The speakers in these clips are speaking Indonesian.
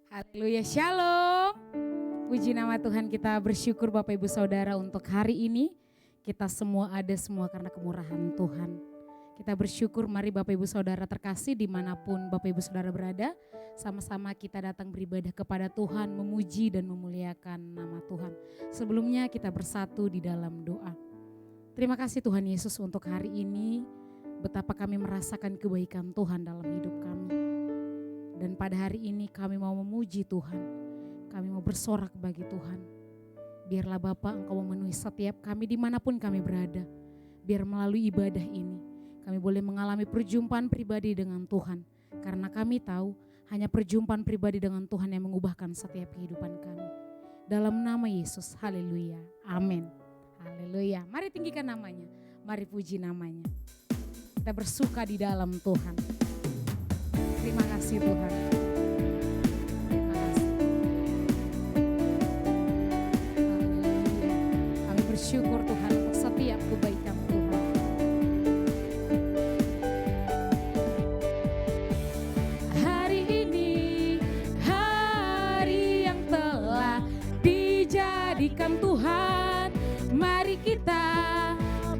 Haleluya, shalom. Puji nama Tuhan, kita bersyukur Bapak Ibu Saudara untuk hari ini. Kita semua ada semua karena kemurahan Tuhan. Kita bersyukur, mari Bapak Ibu Saudara terkasih dimanapun Bapak Ibu Saudara berada. Sama-sama kita datang beribadah kepada Tuhan, memuji dan memuliakan nama Tuhan. Sebelumnya kita bersatu di dalam doa. Terima kasih Tuhan Yesus untuk hari ini. Betapa kami merasakan kebaikan Tuhan dalam hidup kami. Dan pada hari ini kami mau memuji Tuhan. Kami mau bersorak bagi Tuhan. Biarlah Bapa Engkau memenuhi setiap kami dimanapun kami berada. Biar melalui ibadah ini kami boleh mengalami perjumpaan pribadi dengan Tuhan. Karena kami tahu hanya perjumpaan pribadi dengan Tuhan yang mengubahkan setiap kehidupan kami. Dalam nama Yesus, haleluya, amin. Haleluya, mari tinggikan namanya, mari puji namanya. Kita bersuka di dalam Tuhan. Terima kasih Tuhan. Terima kasih. Haleluya. Kami bersyukur Tuhan untuk setiap kebaikan Tuhan. Hari ini hari yang telah dijadikan Tuhan. Mari kita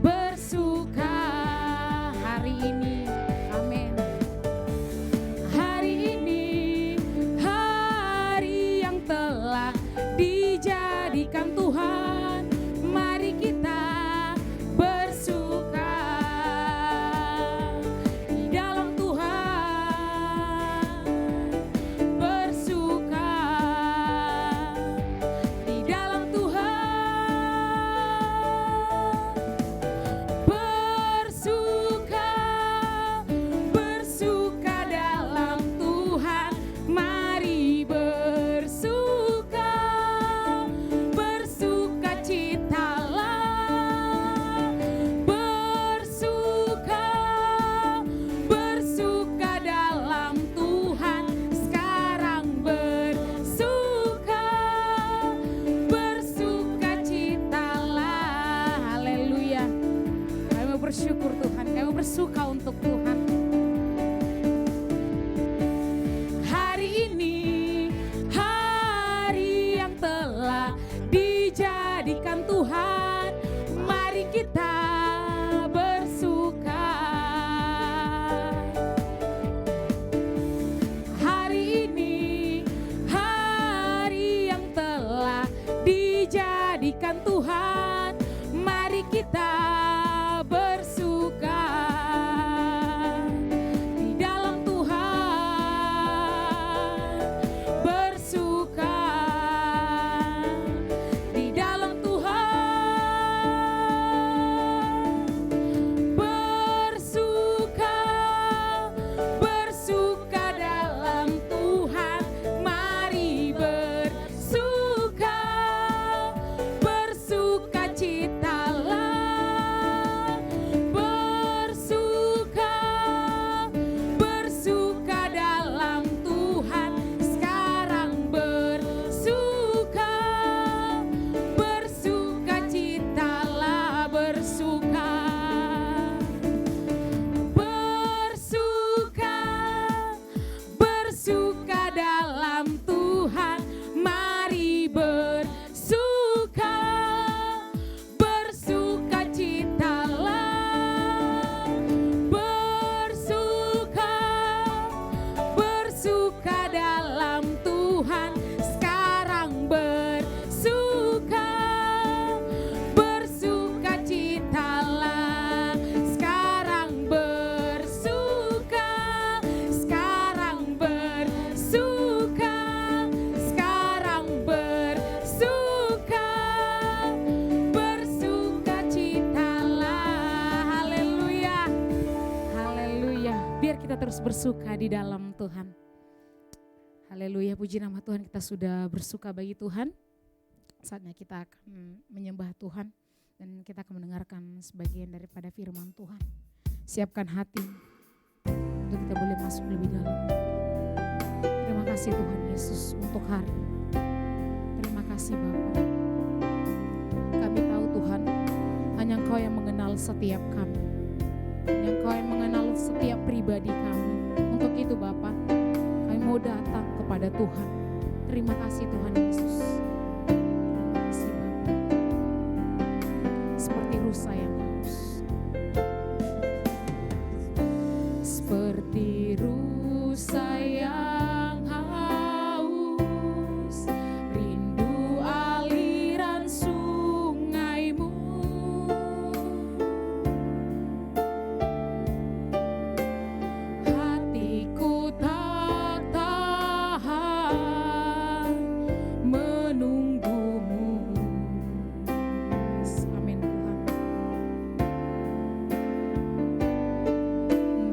bersuka hari ini. Amin. Hari ini hari yang telah dijadikan Tuhan. Mari kita bersuka di dalam Tuhan. Bersuka di dalam Tuhan. Bersuka, bersuka dalam Tuhan. Mari bersuka, bersuka citalah. Bersuka, bersuka dalam Tuhan. Sekarang bersuka, bersuka citalah. Haleluya. Kami mau bersyukur Tuhan, kami mau bersuka untuk Tuhan. Hari ini hari yang telah dijadikan Tuhan. Mari kita bersuka. Hari ini hari yang telah dijadikan Tuhan. Mari kita bersuka di dalam Tuhan. Bersuka di dalam Tuhan. Bersuka, bersuka dalam Tuhan. Mari bersuka, bersuka citalah. Bersuka, bersuka dalam Tuhan. Sekarang bersuka, bersuka citalah. Bersuka, bersuka, bersuka dalam Tuhan. Mari bersuka, bersuka citalah. Bersuka, bersuka dalam Tuhan. Sekarang bersuka, bersuka citalah. Sekarang bersuka, sekarang bersuka, sekarang bersuka, bersuka citalah. Haleluya, haleluya. Biar kita terus bersuka di dalam Tuhan. Haleluya, puji nama Tuhan, kita sudah bersuka bagi Tuhan. Saatnya kita akan menyembah Tuhan dan kita akan mendengarkan sebagian daripada firman Tuhan. Siapkan hati untuk kita boleh masuk lebih dalam. Terima kasih Tuhan Yesus untuk hari ini. Terima kasih Bapa. Kami tahu Tuhan, hanya Engkau yang mengenal setiap kami. Hanya Engkau yang mengenal setiap pribadi kami. Untuk itu Bapa, kami mau datang kepada Tuhan. Terima kasih Tuhan Yesus. Terima kasih Bapa. Seperti rusa yang haus. Seperti rusa yang haus, rindu aliran sungaimu. Hatiku tak tahan menunggumu. Amin Tuhan.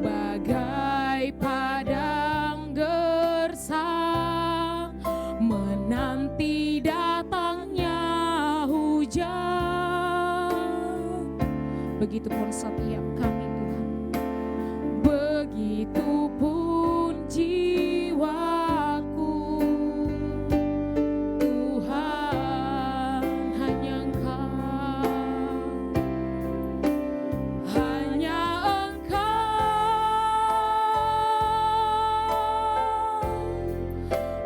Bagai padang gersang menanti datangnya hujan. Begitupun setiap kami Tuhan. Begitupun jiwaku Tuhan, hanya Engkau, hanya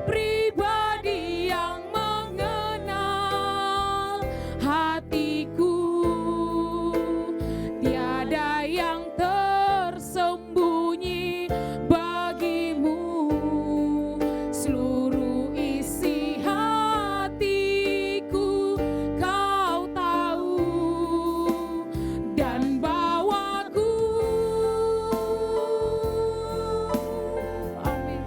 pribadi yang mengenal hatiku. Tiada yang tersembunyi bagimu. Seluruh isi hatiku Kau tahu, dan bawaku, amin,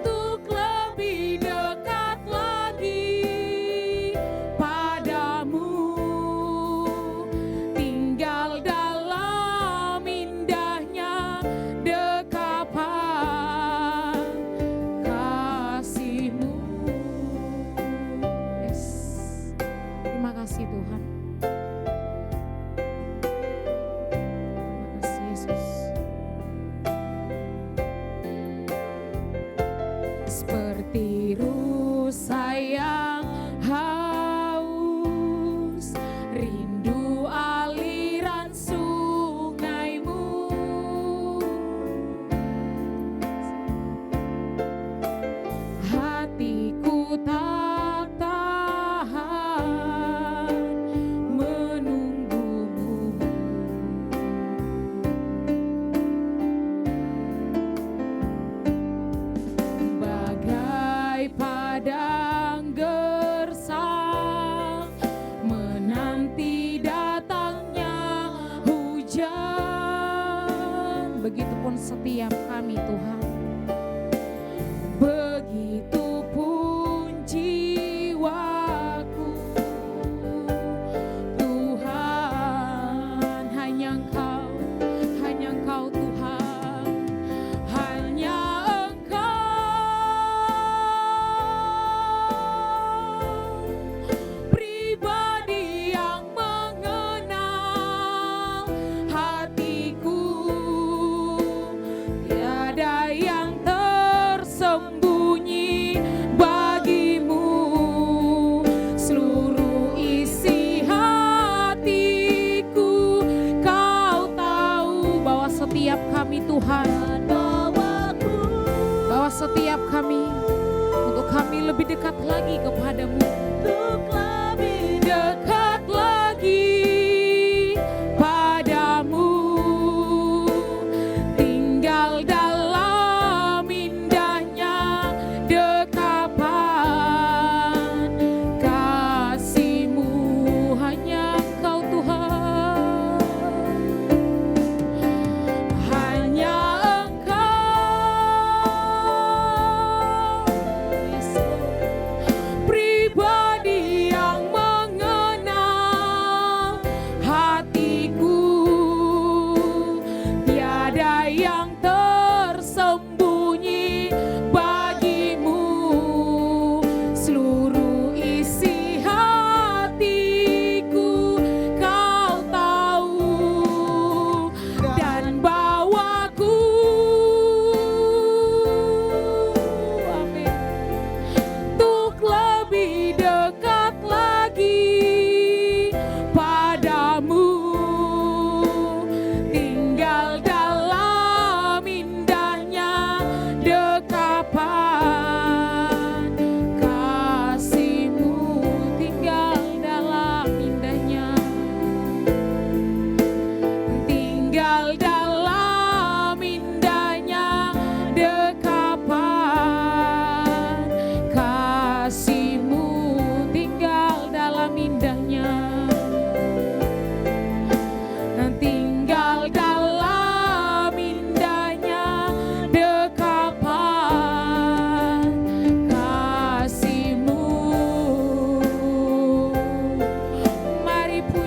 untuk lebih dekat lagi padamu, tinggal dalam indahnya dekapan kasih-Mu. Yes. Terima kasih Tuhan. Terima kasih Yesus. Seperti rusa yang haus, rindu aliran sungaimu. Hatiku tak tahan menunggumu. Bagai padang gersang menanti datangnya hujan. Begitupun setiap kami Tuhan. Begitupun jiwaku Tuhan, hanya Engkau Tuhan, hanya Engkau, pribadi yang mengenal hatiku. Tiada yang tersembunyi bagimu. Seluruh isi hatiku Kau tahu. Bawa setiap kami Tuhan, bawa setiap kami, untuk kami lebih dekat lagi kepadamu, untuk lebih dekat lagi padamu, tinggal dalam indahnya dekapan kasih-Mu. Hanya Engkau Tuhan, hanya Engkau, Yesus, pribadi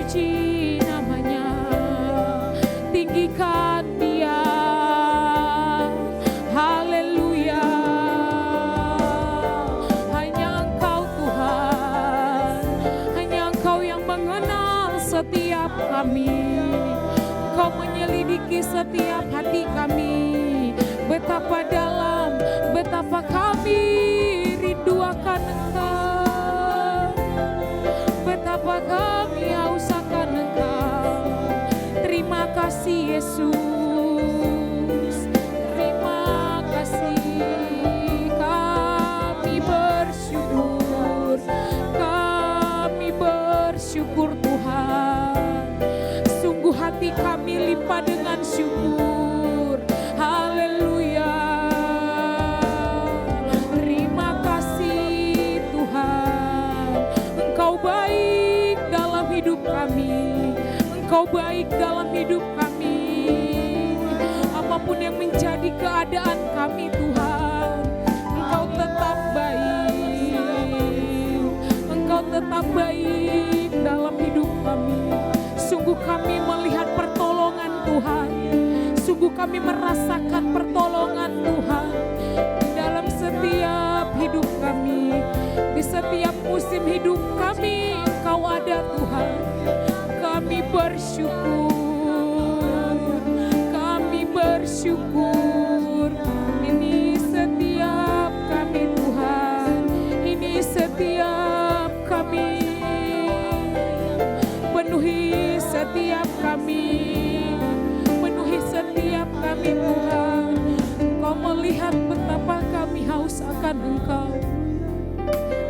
puji namanya, tinggikan Dia. Haleluya, hanya Engkau Tuhan, hanya Engkau yang mengenal setiap kami. Engkau menyelidiki setiap hati kami. Betapa dalam, betapa kami rindu akan Engkau, betapa kami haus akan Engkau. Terima kasih Yesus, terima kasih. Kami bersyukur Tuhan. Sungguh hati kami limpah dengan syukur. Haleluya. Terima kasih Tuhan. Engkau baik dalam hidup kami. Engkau baik dalam hidup kami. Apapun yang menjadi keadaan kami Tuhan, Engkau tetap baik. Engkau tetap baik dalam hidup kami. Sungguh kami melihat pertolongan Tuhan. Sungguh kami merasakan pertolongan Tuhan dalam setiap hidup kami. Di setiap musim hidup kami, Engkau ada Tuhan. Kami bersyukur. Ini setiap kami Tuhan. Ini setiap kami. Penuhi setiap kami. Setiap kami Tuhan, Engkau melihat betapa kami haus akan Engkau,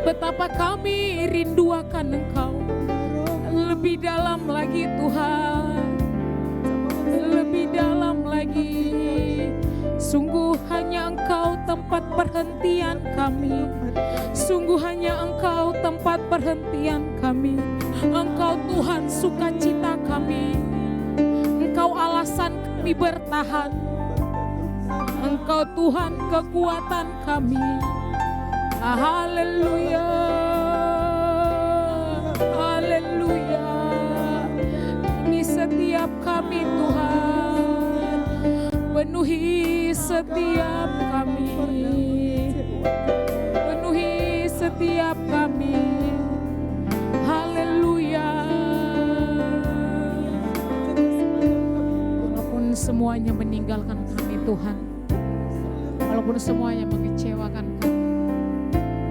betapa kami rindu akan Engkau. Lebih dalam lagi Tuhan, lebih dalam lagi. Sungguh hanya Engkau tempat perhentian kami. Sungguh hanya Engkau tempat perhentian kami. Engkau Tuhan sukacita kami. Engkau alasan kami bertahan. Engkau Tuhan kekuatan kami. Haleluya, haleluya. Ini setiap kami Tuhan. Penuhi setiap kami. Penuhi setiap kami. Haleluya. Semuanya meninggalkan kami Tuhan, walaupun semuanya mengecewakan kami,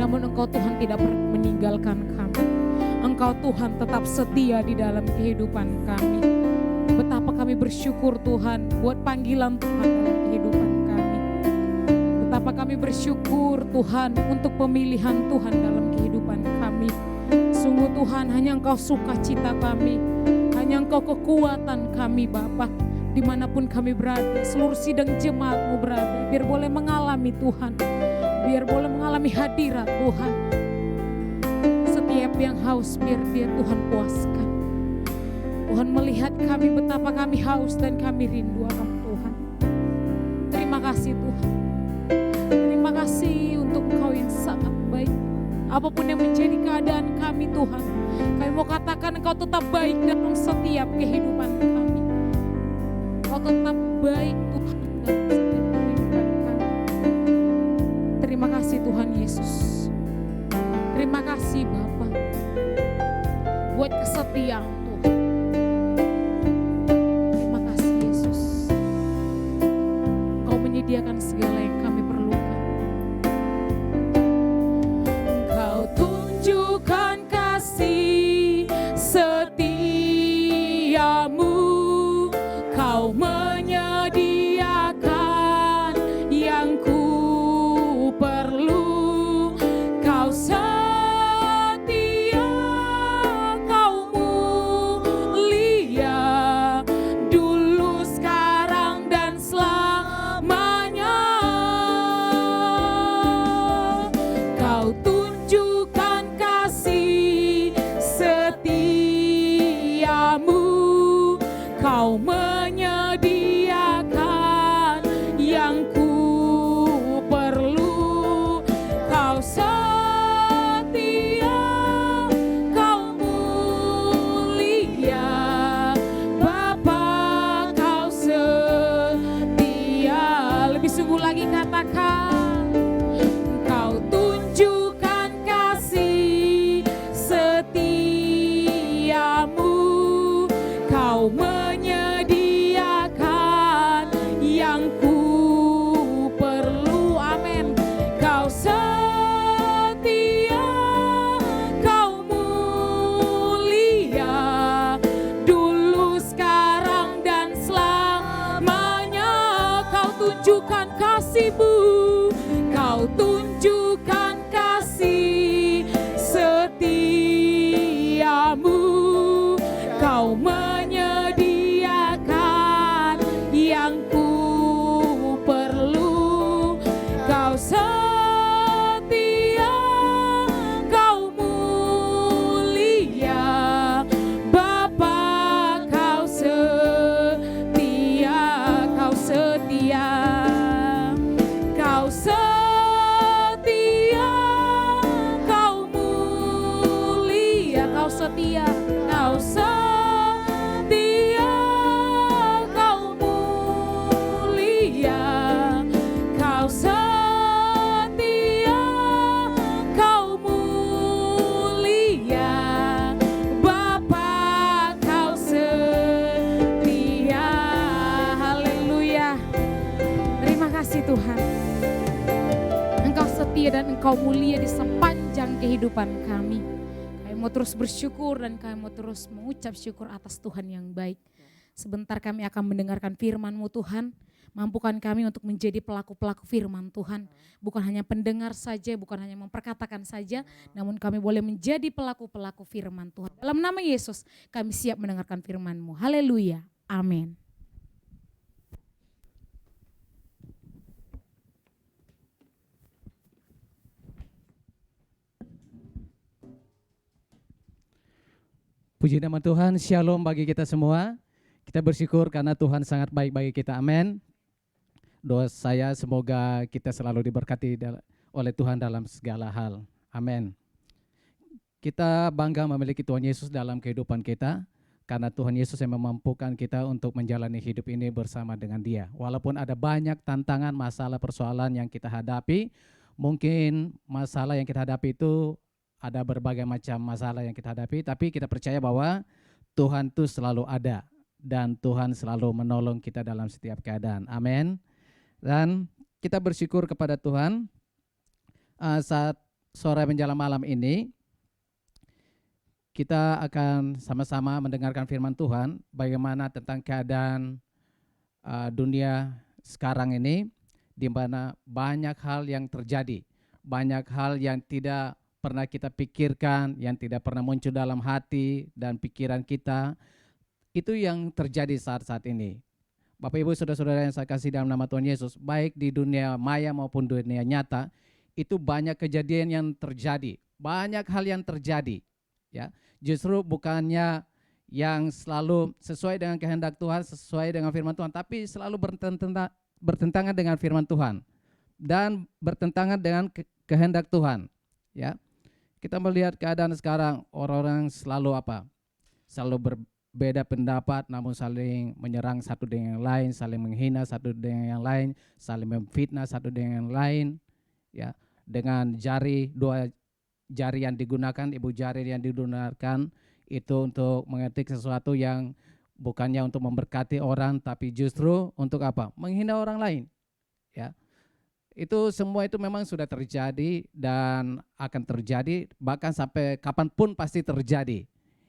namun Engkau Tuhan tidak pernah meninggalkan kami. Engkau Tuhan tetap setia di dalam kehidupan kami. Betapa kami bersyukur Tuhan buat panggilan Tuhan dalam kehidupan kami. Betapa kami bersyukur Tuhan untuk pemilihan Tuhan dalam kehidupan kami. Sungguh Tuhan, hanya Engkau sukacita kami, hanya Engkau kekuatan kami Bapa. Dimanapun kami berada, seluruh sidang jemaat-Mu berada, biar boleh mengalami Tuhan, biar boleh mengalami hadirat Tuhan. Setiap yang haus biar Tuhan puaskan. Tuhan melihat kami betapa kami haus dan kami rindu akan Tuhan. Terima kasih Tuhan. Terima kasih untuk Engkau yang sangat baik. Apapun yang menjadi keadaan kami Tuhan, kami mau katakan Engkau tetap baik dalam setiap kehidupan kami. Engkau tetap baik Tuhan dalam setiap kehidupan kami. Terima kasih Tuhan Yesus. Terima kasih Bapa buat kesetiaan Tuhan. Terima kasih Yesus. Engkau menyediakan segala yang kami perlukan. Engkau tunjukkan kasih setiamu. Kau menyediakan yang ku perlu. Kau setia, Kau mulia, dulu, sekarang, dan selamanya. Kau tunjukkan kasih setiamu. Kau menyediakan yang ku perlu. Kau setia, Kau mulia, kasih-Mu, Kau tunjukkan kasih setiamu, Kau menyediakan yang ku perlu, Kau setia, Kau mulia, Bapa Kau setia, Kau setia, Kau setia, Kau mulia, Kau setia, Kau setia, Kau mulia, Kau setia, Kau mulia, Bapa Kau setia. Haleluya. Terima kasih Tuhan. Engkau setia dan Engkau mulia di sepanjang kehidupan kami. Kami mau terus bersyukur dan kami mau terus mengucap syukur atas Tuhan yang baik. Sebentar kami akan mendengarkan firman-Mu Tuhan. Mampukan kami untuk menjadi pelaku-pelaku firman Tuhan. Bukan hanya pendengar saja, bukan hanya memperkatakan saja, namun kami boleh menjadi pelaku-pelaku firman Tuhan. Dalam nama Yesus kami siap mendengarkan firman-Mu. Haleluya. Amin. Puji nama Tuhan, shalom bagi kita semua. Kita bersyukur karena Tuhan sangat baik bagi kita, amin. Doa saya semoga kita selalu diberkati oleh Tuhan dalam segala hal, amin. Kita bangga memiliki Tuhan Yesus dalam kehidupan kita, karena Tuhan Yesus yang memampukan kita untuk menjalani hidup ini bersama dengan Dia. Walaupun ada banyak tantangan, masalah, persoalan yang kita hadapi, mungkin masalah yang kita hadapi itu ada berbagai macam masalah yang kita hadapi, tapi kita percaya bahwa Tuhan itu selalu ada dan Tuhan selalu menolong kita dalam setiap keadaan. Amin. Dan kita bersyukur kepada Tuhan saat sore menjelang malam ini kita akan sama-sama mendengarkan firman Tuhan bagaimana tentang keadaan dunia sekarang ini, di mana banyak hal yang terjadi, banyak hal yang tidak pernah kita pikirkan, yang tidak pernah muncul dalam hati dan pikiran kita, itu yang terjadi saat-saat ini. Bapak Ibu saudara-saudara yang saya kasih dalam nama Tuhan Yesus, baik di dunia maya maupun dunia nyata, itu banyak kejadian yang terjadi, banyak hal yang terjadi. Ya, justru bukannya yang selalu sesuai dengan kehendak Tuhan, sesuai dengan firman Tuhan, tapi selalu bertentangan dengan firman Tuhan dan bertentangan dengan kehendak Tuhan. Ya, kita melihat keadaan sekarang, orang-orang selalu selalu berbeda pendapat, namun saling menyerang satu dengan yang lain, saling menghina satu dengan yang lain, saling memfitnah satu dengan yang lain, ya, dengan dua jari yang digunakan, ibu jari yang digunakan itu untuk mengetik sesuatu yang bukannya untuk memberkati orang, tapi justru untuk menghina orang lain, ya. Itu semua itu memang sudah terjadi dan akan terjadi, bahkan sampai kapanpun pasti terjadi.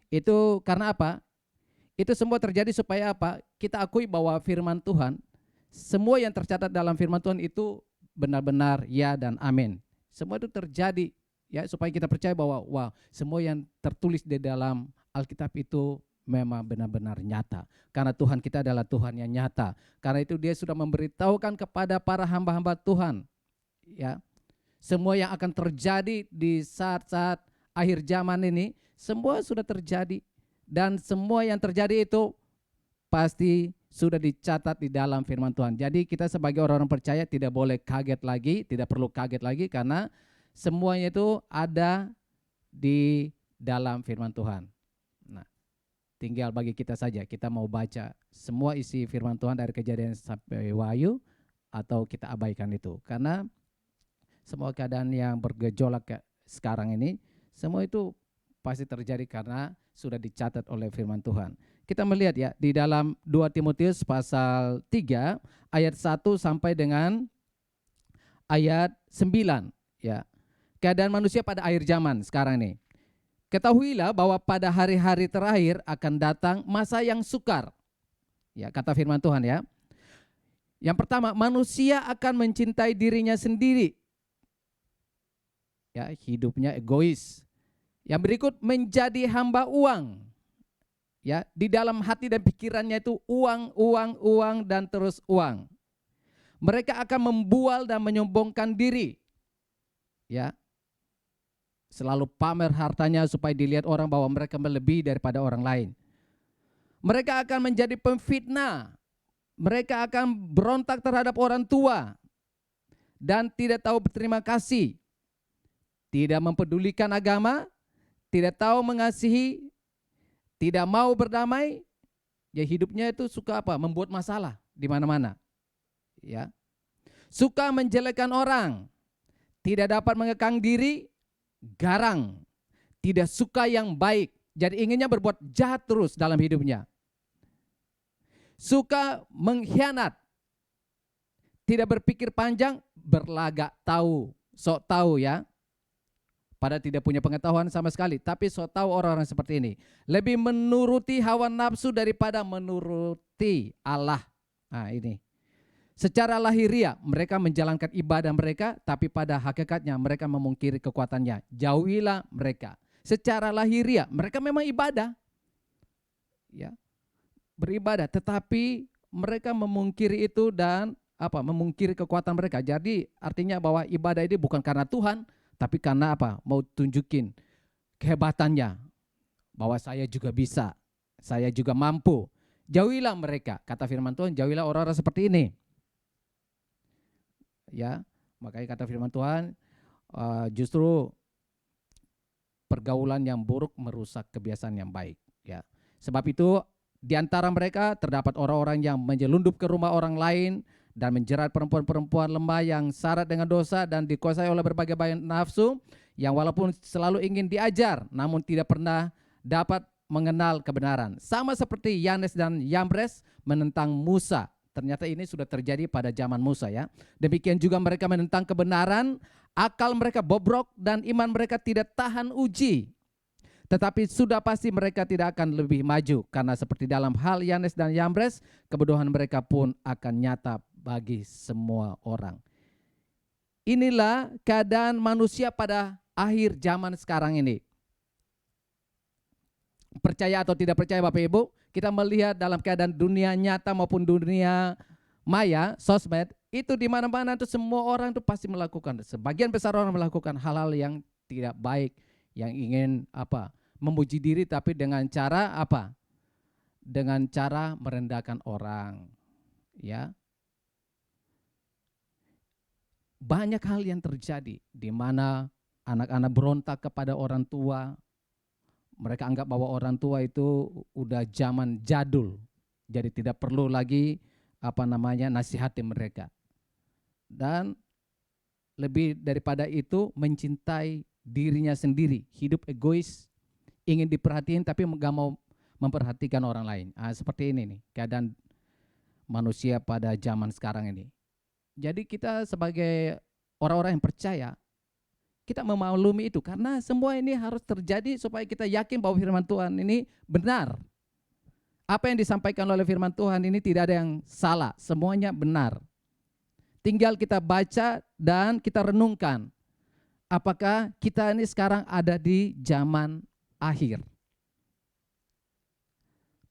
Itu karena apa? Itu semua terjadi supaya kita akui bahwa firman Tuhan, semua yang tercatat dalam firman Tuhan itu benar-benar ya dan amin. Semua itu terjadi, ya, supaya kita percaya bahwa semua yang tertulis di dalam Alkitab itu memang benar-benar nyata. Karena Tuhan kita adalah Tuhan yang nyata. Karena itu Dia sudah memberitahukan kepada para hamba-hamba Tuhan, ya, semua yang akan terjadi di saat-saat akhir zaman ini, semua sudah terjadi. Dan semua yang terjadi itu pasti sudah dicatat di dalam firman Tuhan. Jadi kita sebagai orang-orang percaya tidak boleh kaget lagi, tidak perlu kaget lagi, karena semuanya itu ada di dalam firman Tuhan. Nah, tinggal bagi kita saja, kita mau baca semua isi firman Tuhan dari Kejadian sampai Wahyu, atau kita abaikan itu. Karena semua keadaan yang bergejolak sekarang ini, semua itu pasti terjadi karena sudah dicatat oleh firman Tuhan. Kita melihat ya, di dalam 2 Timotius pasal 3 ayat 1 sampai dengan ayat 9. Ya, keadaan manusia pada akhir zaman sekarang ini. Ketahuilah bahwa pada hari-hari terakhir akan datang masa yang sukar. Ya, kata firman Tuhan ya. Yang pertama, manusia akan mencintai dirinya sendiri. Ya, hidupnya egois. Yang berikut, menjadi hamba uang. Ya, di dalam hati dan pikirannya itu uang, uang, uang dan terus uang. Mereka akan membual dan menyombongkan diri. Ya. Selalu pamer hartanya supaya dilihat orang bahwa mereka melebihi daripada orang lain. Mereka akan menjadi pemfitnah. Mereka akan berontak terhadap orang tua dan tidak tahu berterima kasih. Tidak mempedulikan agama, tidak tahu mengasihi, tidak mau berdamai. Ya, hidupnya itu suka apa? Membuat masalah di mana-mana. Ya. Suka menjelekkan orang, tidak dapat mengekang diri, garang, tidak suka yang baik. Jadi inginnya berbuat jahat terus dalam hidupnya. Suka mengkhianat, tidak berpikir panjang, berlagak tahu, sok tahu ya. Padahal tidak punya pengetahuan sama sekali, tapi sok tahu orang-orang seperti ini. Lebih menuruti hawa nafsu daripada menuruti Allah. Nah ini. Secara lahiriah mereka menjalankan ibadah mereka, tapi pada hakikatnya mereka memungkiri kekuatannya. Jauhilah mereka. Secara lahiriah mereka memang ibadah. Ya. Beribadah, tetapi mereka memungkiri itu dan memungkiri kekuatan mereka. Jadi artinya bahwa ibadah ini bukan karena Tuhan, tapi karena mau tunjukin kehebatannya, bahwa saya juga bisa, saya juga mampu. Jauhilah mereka, kata firman Tuhan, jauhilah orang-orang seperti ini. Ya, makanya kata firman Tuhan, justru pergaulan yang buruk merusak kebiasaan yang baik. Ya, sebab itu di antara mereka terdapat orang-orang yang menyelundup ke rumah orang lain dan menjerat perempuan-perempuan lemah yang syarat dengan dosa dan dikuasai oleh berbagai nafsu, yang walaupun selalu ingin diajar namun tidak pernah dapat mengenal kebenaran. Sama seperti Yanes dan Yambres menentang Musa. Ternyata ini sudah terjadi pada zaman Musa ya. Demikian juga mereka menentang kebenaran, akal mereka bobrok dan iman mereka tidak tahan uji. Tetapi sudah pasti mereka tidak akan lebih maju, karena seperti dalam hal Yanes dan Yambres, kebodohan mereka pun akan nyata bagi semua orang. Inilah keadaan manusia pada akhir zaman sekarang ini. Percaya atau tidak percaya Bapak Ibu, kita melihat dalam keadaan dunia nyata maupun dunia maya, sosmed, itu di mana-mana itu semua orang itu pasti melakukan, sebagian besar orang melakukan hal-hal yang tidak baik, yang ingin memuji diri, tapi dengan cara dengan cara merendahkan orang. Ya, banyak hal yang terjadi di mana anak-anak berontak kepada orang tua. Mereka anggap bahwa orang tua itu udah zaman jadul, jadi tidak perlu lagi nasihati mereka. Dan lebih daripada itu mencintai dirinya sendiri, hidup egois, ingin diperhatiin tapi nggak mau memperhatikan orang lain. Seperti ini nih keadaan manusia pada zaman sekarang ini. Jadi kita sebagai orang-orang yang percaya, kita memaklumi itu karena semua ini harus terjadi supaya kita yakin bahwa firman Tuhan ini benar. Apa yang disampaikan oleh firman Tuhan ini tidak ada yang salah, semuanya benar. Tinggal kita baca dan kita renungkan. Apakah kita ini sekarang ada di zaman akhir?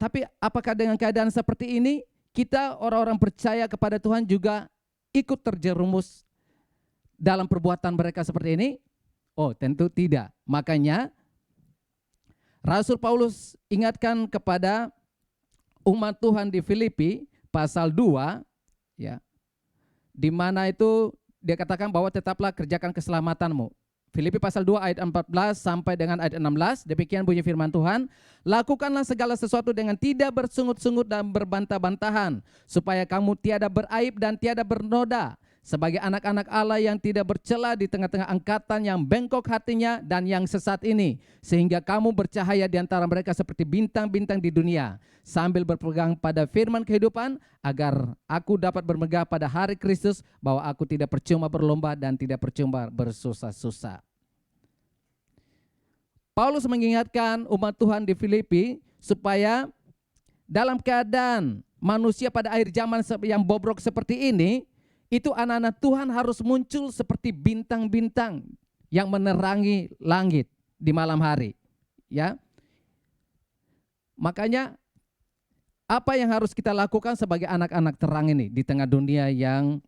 Tapi apakah dengan keadaan seperti ini kita orang-orang percaya kepada Tuhan juga ikut terjerumus dalam perbuatan mereka seperti ini? Oh, tentu tidak. Makanya Rasul Paulus ingatkan kepada umat Tuhan di Filipi pasal 2 ya. Di mana itu dia katakan bahwa tetaplah kerjakan keselamatanmu. Filipi pasal 2 ayat 14 sampai dengan ayat 16, demikian bunyi firman Tuhan, lakukanlah segala sesuatu dengan tidak bersungut-sungut dan berbantah-bantahan, supaya kamu tiada beraib dan tiada bernoda, sebagai anak-anak Allah yang tidak bercela di tengah-tengah angkatan yang bengkok hatinya dan yang sesat ini, sehingga kamu bercahaya di antara mereka seperti bintang-bintang di dunia, sambil berpegang pada firman kehidupan, agar aku dapat bermegah pada hari Kristus, bahwa aku tidak percuma berlomba dan tidak percuma bersusah-susah. Paulus mengingatkan umat Tuhan di Filipi supaya dalam keadaan manusia pada akhir zaman yang bobrok seperti ini, itu anak-anak Tuhan harus muncul seperti bintang-bintang yang menerangi langit di malam hari. Ya, makanya apa yang harus kita lakukan sebagai anak-anak terang ini di tengah dunia yang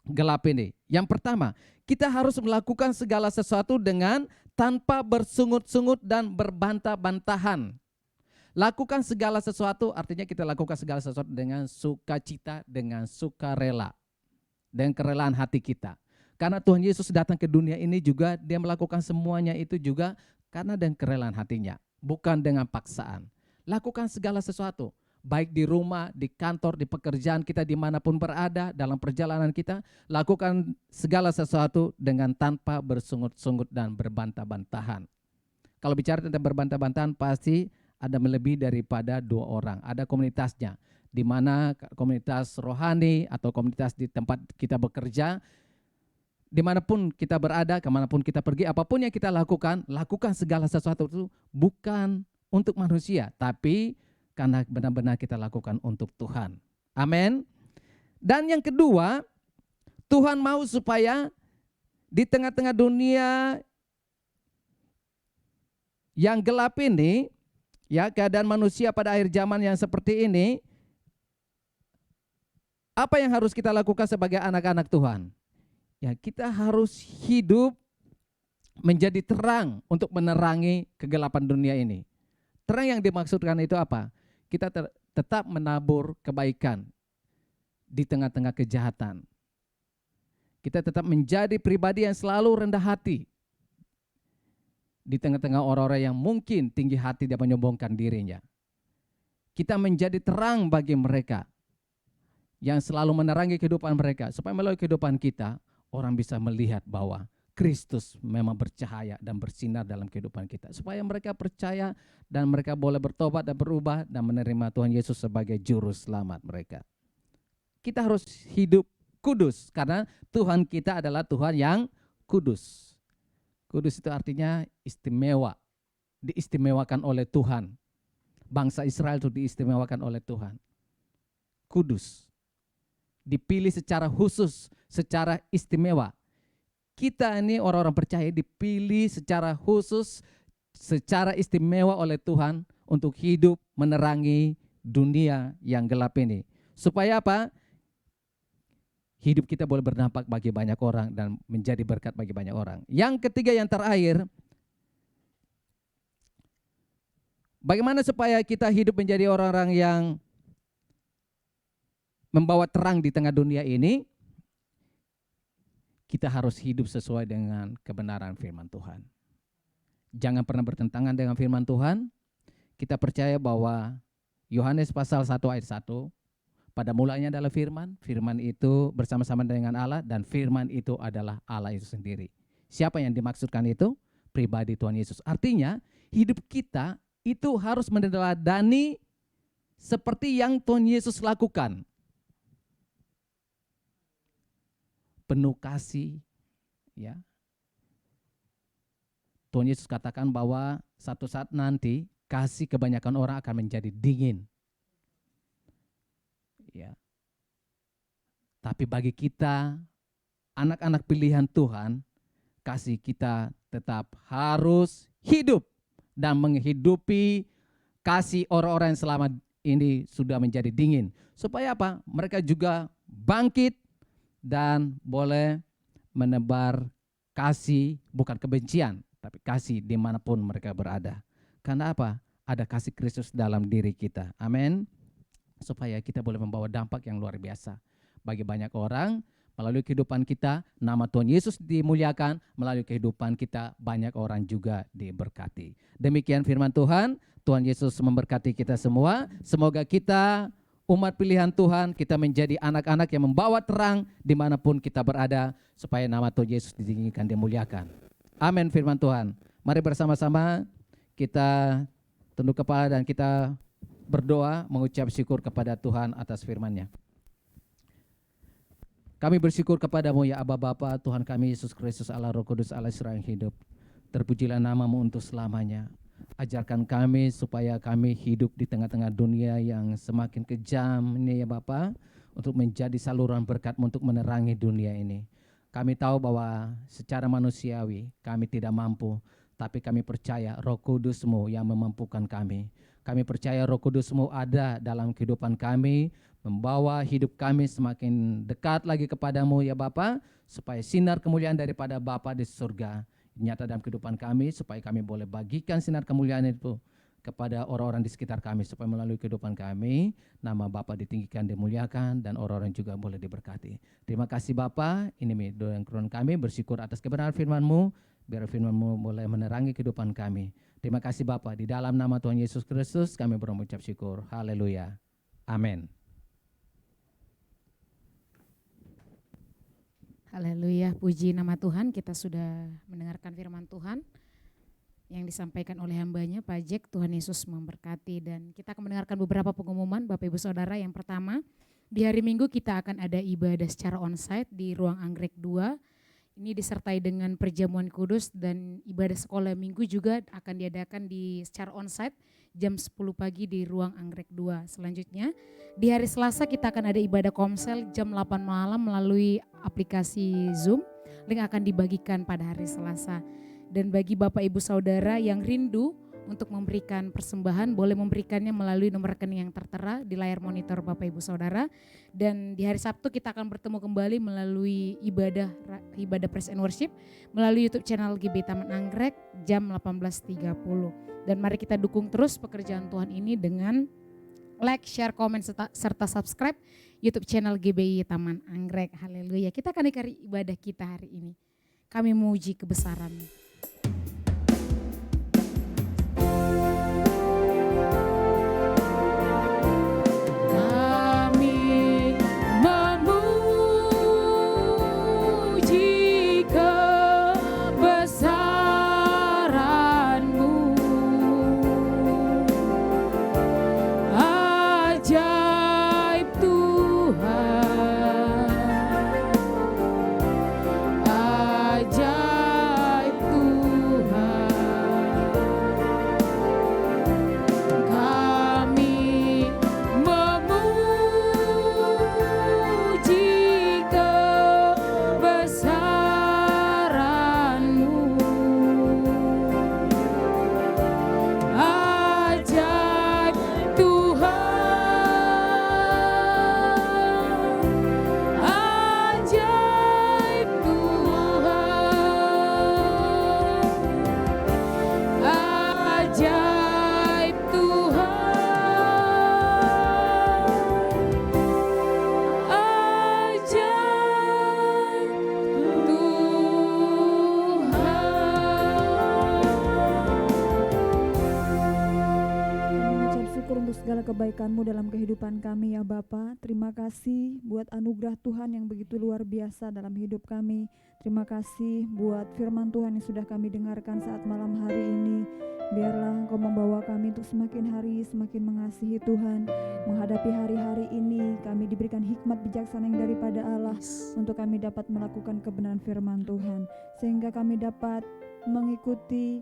gelap ini? Yang pertama, kita harus melakukan segala sesuatu dengan tanpa bersungut-sungut dan berbantah-bantahan. Lakukan segala sesuatu artinya kita lakukan segala sesuatu dengan sukacita, dengan sukarela, dengan kerelaan hati kita. Karena Tuhan Yesus datang ke dunia ini juga dia melakukan semuanya itu juga karena dengan kerelaan hatinya, bukan dengan paksaan. Lakukan segala sesuatu, baik di rumah, di kantor, di pekerjaan kita, dimanapun berada, dalam perjalanan kita, lakukan segala sesuatu dengan tanpa bersungut-sungut dan berbantah-bantahan. Kalau bicara tentang berbantah-bantahan, pasti ada melebihi daripada 2 orang. Ada komunitasnya, di mana komunitas rohani atau komunitas di tempat kita bekerja, dimanapun kita berada, kemanapun kita pergi, apapun yang kita lakukan, lakukan segala sesuatu itu bukan untuk manusia, tapi karena benar-benar kita lakukan untuk Tuhan. Amin. Dan yang kedua, Tuhan mau supaya di tengah-tengah dunia yang gelap ini, ya, keadaan manusia pada akhir zaman yang seperti ini, apa yang harus kita lakukan sebagai anak-anak Tuhan? Ya, kita harus hidup menjadi terang untuk menerangi kegelapan dunia ini. Terang yang dimaksudkan itu apa? Kita tetap menabur kebaikan di tengah-tengah kejahatan. Kita tetap menjadi pribadi yang selalu rendah hati di tengah-tengah orang-orang yang mungkin tinggi hati dan menyombongkan dirinya. Kita menjadi terang bagi mereka yang selalu menerangi kehidupan mereka, supaya melalui kehidupan kita orang bisa melihat bahwa Kristus memang bercahaya dan bersinar dalam kehidupan kita, supaya mereka percaya dan mereka boleh bertobat dan berubah dan menerima Tuhan Yesus sebagai juru selamat mereka. Kita harus hidup kudus karena Tuhan kita adalah Tuhan yang kudus. Kudus itu artinya istimewa, diistimewakan oleh Tuhan. Bangsa Israel itu diistimewakan oleh Tuhan. Kudus, dipilih secara khusus, secara istimewa. Kita ini orang-orang percaya dipilih secara khusus, secara istimewa oleh Tuhan untuk hidup menerangi dunia yang gelap ini. Supaya apa? Hidup kita boleh berdampak bagi banyak orang dan menjadi berkat bagi banyak orang. Yang ketiga, yang terakhir, bagaimana supaya kita hidup menjadi orang-orang yang membawa terang di tengah dunia ini? Kita harus hidup sesuai dengan kebenaran firman Tuhan. Jangan pernah bertentangan dengan firman Tuhan. Kita percaya bahwa Yohanes pasal 1 ayat 1, pada mulanya adalah firman, firman itu bersama-sama dengan Allah, dan firman itu adalah Allah itu sendiri. Siapa yang dimaksudkan itu? Pribadi Tuhan Yesus. Artinya hidup kita itu harus meneladani seperti yang Tuhan Yesus lakukan. Penuh kasih, ya. Tuhan Yesus katakan bahwa satu saat nanti kasih kebanyakan orang akan menjadi dingin. Ya. Tapi bagi kita, anak-anak pilihan Tuhan, kasih kita tetap harus hidup dan menghidupi kasih orang-orang yang selama ini sudah menjadi dingin. Supaya apa? Mereka juga bangkit dan boleh menebar kasih, bukan kebencian, tapi kasih dimanapun mereka berada. Karena apa? Ada kasih Kristus dalam diri kita. Amin. Supaya kita boleh membawa dampak yang luar biasa bagi banyak orang. Melalui kehidupan kita, nama Tuhan Yesus dimuliakan. Melalui kehidupan kita, banyak orang juga diberkati. Demikian firman Tuhan. Tuhan Yesus memberkati kita semua. Semoga kita, umat pilihan Tuhan, kita menjadi anak-anak yang membawa terang dimanapun kita berada, supaya nama Tuhan Yesus ditinggikan, dimuliakan. Amin firman Tuhan. Mari bersama-sama kita tunduk kepala dan kita berdoa mengucap syukur kepada Tuhan atas firman-Nya. Kami bersyukur kepadamu ya Aba Bapa, Tuhan kami Yesus Kristus, Allah Roh Kudus, Allah Israel yang hidup. Terpujilah namamu untuk selamanya. Ajarkan kami supaya kami hidup di tengah-tengah dunia yang semakin kejam ini ya Bapa, untuk menjadi saluran berkat-Mu untuk menerangi dunia ini. Kami tahu bahwa secara manusiawi kami tidak mampu, tapi kami percaya Roh Kudus-Mu yang memampukan kami. Kami percaya Roh Kudus-Mu ada dalam kehidupan kami, membawa hidup kami semakin dekat lagi kepadamu ya Bapa, supaya sinar kemuliaan daripada Bapa di surga nyata dalam kehidupan kami, supaya kami boleh bagikan sinar kemuliaan itu kepada orang-orang di sekitar kami, supaya melalui kehidupan kami nama Bapa ditinggikan, dimuliakan, dan orang-orang juga boleh diberkati. Terima kasih Bapa, ini doa yang kurang kami, bersyukur atas kebenaran firman-Mu, biar firman-Mu boleh menerangi kehidupan kami. Terima kasih Bapa, di dalam nama Tuhan Yesus Kristus kami berucap syukur. Haleluya. Amin. Haleluya, puji nama Tuhan. Kita sudah mendengarkan firman Tuhan yang disampaikan oleh hambanya Pak Jack. Tuhan Yesus memberkati, dan kita akan mendengarkan beberapa pengumuman Bapak Ibu Saudara. Yang pertama, di hari Minggu kita akan ada ibadah secara onsite di ruang Anggrek 2. Ini disertai dengan perjamuan kudus, dan ibadah sekolah minggu juga akan diadakan secara onsite jam 10 pagi di ruang Anggrek 2. Selanjutnya di hari Selasa kita akan ada ibadah komsel jam 8 malam melalui aplikasi Zoom. Link akan dibagikan pada hari Selasa. Dan bagi Bapak Ibu Saudara yang rindu untuk memberikan persembahan, boleh memberikannya melalui nomor rekening yang tertera di layar monitor Bapak Ibu Saudara. Dan di hari Sabtu kita akan bertemu kembali melalui ibadah Praise and Worship melalui YouTube channel GB Taman Anggrek jam 18.30. Dan mari kita dukung terus pekerjaan Tuhan ini dengan like, share, komen, serta subscribe YouTube channel GBI Taman Anggrek. Haleluya. Kita akan akhiri ibadah kita hari ini. Kami memuji kebesaran-Mu. Kebaikan-Mu dalam kehidupan kami ya Bapa. Terima kasih buat anugerah Tuhan yang begitu luar biasa dalam hidup kami. Terima kasih buat firman Tuhan yang sudah kami dengarkan saat malam hari ini. Biarlah Engkau membawa kami untuk semakin hari semakin mengasihi Tuhan. Menghadapi hari-hari ini kami diberikan hikmat bijaksana yang daripada Allah untuk kami dapat melakukan kebenaran firman Tuhan, sehingga kami dapat mengikuti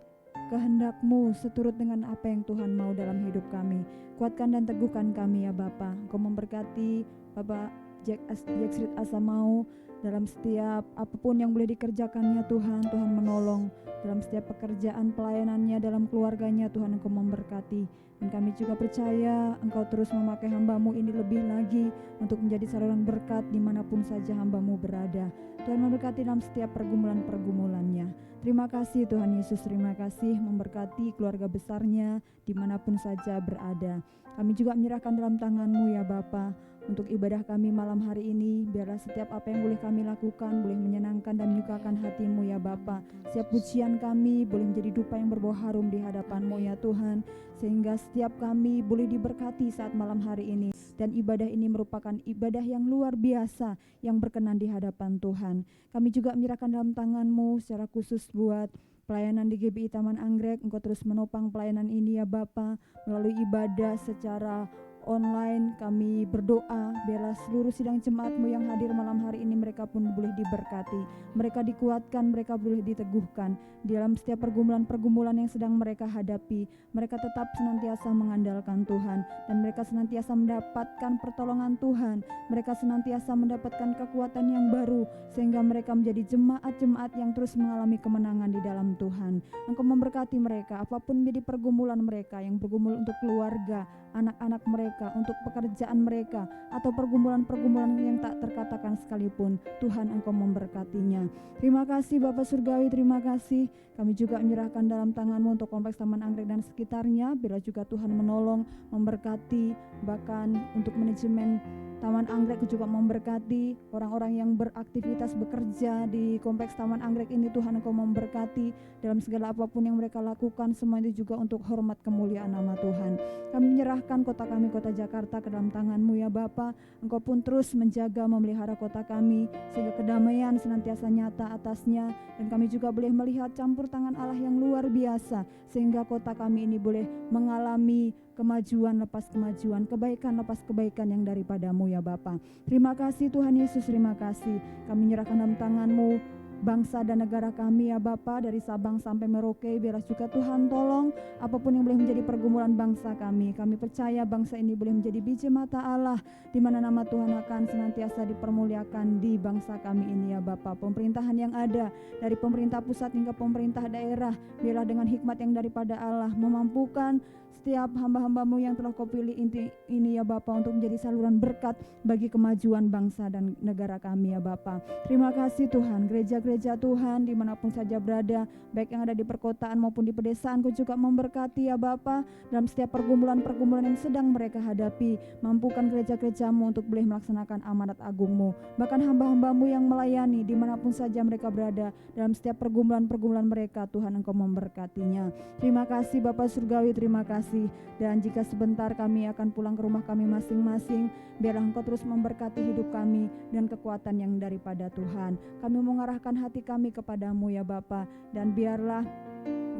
kehendak-Mu seturut dengan apa yang Tuhan mau dalam hidup kami. Kuatkan dan teguhkan kami ya Bapa. Engkau memberkati Bapak Jack Street Asa mau dalam setiap apapun yang boleh dikerjakannya Tuhan. Tuhan menolong dalam setiap pekerjaan pelayanannya, dalam keluarganya Tuhan Engkau memberkati. Dan kami juga percaya Engkau terus memakai hamba-Mu ini lebih lagi untuk menjadi saluran berkat dimanapun saja hamba-Mu berada. Tuhan memberkati dalam setiap pergumulan-pergumulannya. Terima kasih Tuhan Yesus, terima kasih memberkati keluarga besarnya dimanapun saja berada. Kami juga menyerahkan dalam tangan-Mu ya Bapa untuk ibadah kami malam hari ini. Biarlah setiap apa yang boleh kami lakukan boleh menyenangkan dan menyukakan hati-Mu ya Bapa. Setiap pujian kami boleh menjadi dupa yang berbau harum di hadapan-Mu ya Tuhan, sehingga setiap kami boleh diberkati saat malam hari ini. Dan ibadah ini merupakan ibadah yang luar biasa yang berkenan di hadapan Tuhan. Kami juga menyerahkan dalam tangan-Mu secara khusus buat pelayanan di GBI Taman Anggrek. Engkau terus menopang pelayanan ini ya Bapa, melalui ibadah secara online, kami berdoa biarlah seluruh sidang jemaat-Mu yang hadir malam hari ini mereka pun boleh diberkati, mereka dikuatkan, mereka boleh diteguhkan di dalam setiap pergumulan-pergumulan yang sedang mereka hadapi. Mereka tetap senantiasa mengandalkan Tuhan dan mereka senantiasa mendapatkan pertolongan Tuhan, mereka senantiasa mendapatkan kekuatan yang baru sehingga mereka menjadi jemaat-jemaat yang terus mengalami kemenangan di dalam Tuhan. Engkau memberkati mereka apapun menjadi pergumulan mereka, yang bergumul untuk keluarga, anak-anak mereka, untuk pekerjaan mereka, atau pergumulan-pergumulan yang tak terkatakan sekalipun. Tuhan, Engkau memberkatinya. Terima kasih Bapak Surgawi, terima kasih. Kami juga menyerahkan dalam tangan-Mu untuk Kompleks Taman Anggrek dan sekitarnya. Bila juga Tuhan menolong, memberkati, bahkan untuk manajemen Taman Anggrek juga memberkati orang-orang yang beraktivitas bekerja di Kompleks Taman Anggrek ini. Tuhan, Engkau memberkati dalam segala apapun yang mereka lakukan, semua itu juga untuk hormat kemuliaan nama Tuhan. Kami menyerahkan kota kami, kota Jakarta, ke dalam tangan-Mu ya Bapa. Engkau pun terus menjaga, memelihara kota kami sehingga kedamaian senantiasa nyata atasnya, dan kami juga boleh melihat campur tangan Allah yang luar biasa sehingga kota kami ini boleh mengalami kemajuan lepas kemajuan, kebaikan lepas kebaikan yang daripada-Mu ya Bapa. Terima kasih Tuhan Yesus, terima kasih. Kami menyerahkan dalam tangan-Mu bangsa dan negara kami ya Bapa, dari Sabang sampai Merauke. Biarlah juga Tuhan tolong apapun yang boleh menjadi pergumulan bangsa kami. Kami percaya bangsa ini boleh menjadi biji mata Allah, di mana nama Tuhan akan senantiasa dipermuliakan di bangsa kami ini ya Bapa. Pemerintahan yang ada, dari pemerintah pusat hingga pemerintah daerah, biarlah dengan hikmat yang daripada Allah memampukan setiap hamba-hamba-Mu yang telah Kau pilih ini ya Bapa, untuk menjadi saluran berkat bagi kemajuan bangsa dan negara kami ya Bapa. Terima kasih Tuhan. Gereja-gereja Tuhan dimanapun saja berada, baik yang ada di perkotaan maupun di pedesaan, Kau juga memberkati ya Bapa dalam setiap pergumulan-pergumulan yang sedang mereka hadapi. Mampukan gereja-gereja-Mu untuk boleh melaksanakan amanat agung-Mu. Bahkan hamba-hamba-Mu yang melayani dimanapun saja mereka berada, dalam setiap pergumulan-pergumulan mereka, Tuhan, Engkau memberkatinya. Terima kasih Bapak Surgawi, terima kasih. Dan jika sebentar kami akan pulang ke rumah kami masing-masing, biarlah Engkau terus memberkati hidup kami dan kekuatan yang daripada Tuhan. Kami mengarahkan hati kami kepada-Mu ya Bapa, dan biarlah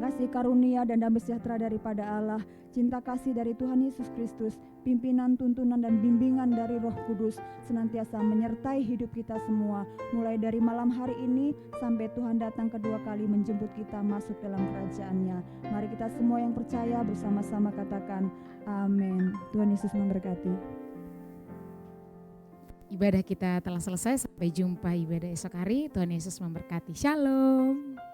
kasih karunia dan damai sejahtera daripada Allah, cinta kasih dari Tuhan Yesus Kristus, pimpinan, tuntunan dan bimbingan dari Roh Kudus senantiasa menyertai hidup kita semua, mulai dari malam hari ini sampai Tuhan datang kedua kali menjemput kita masuk dalam kerajaan-Nya. Mari kita semua yang percaya bersama-sama katakan amin. Tuhan Yesus memberkati. Ibadah kita telah selesai, sampai jumpa ibadah esok hari. Tuhan Yesus memberkati. Shalom.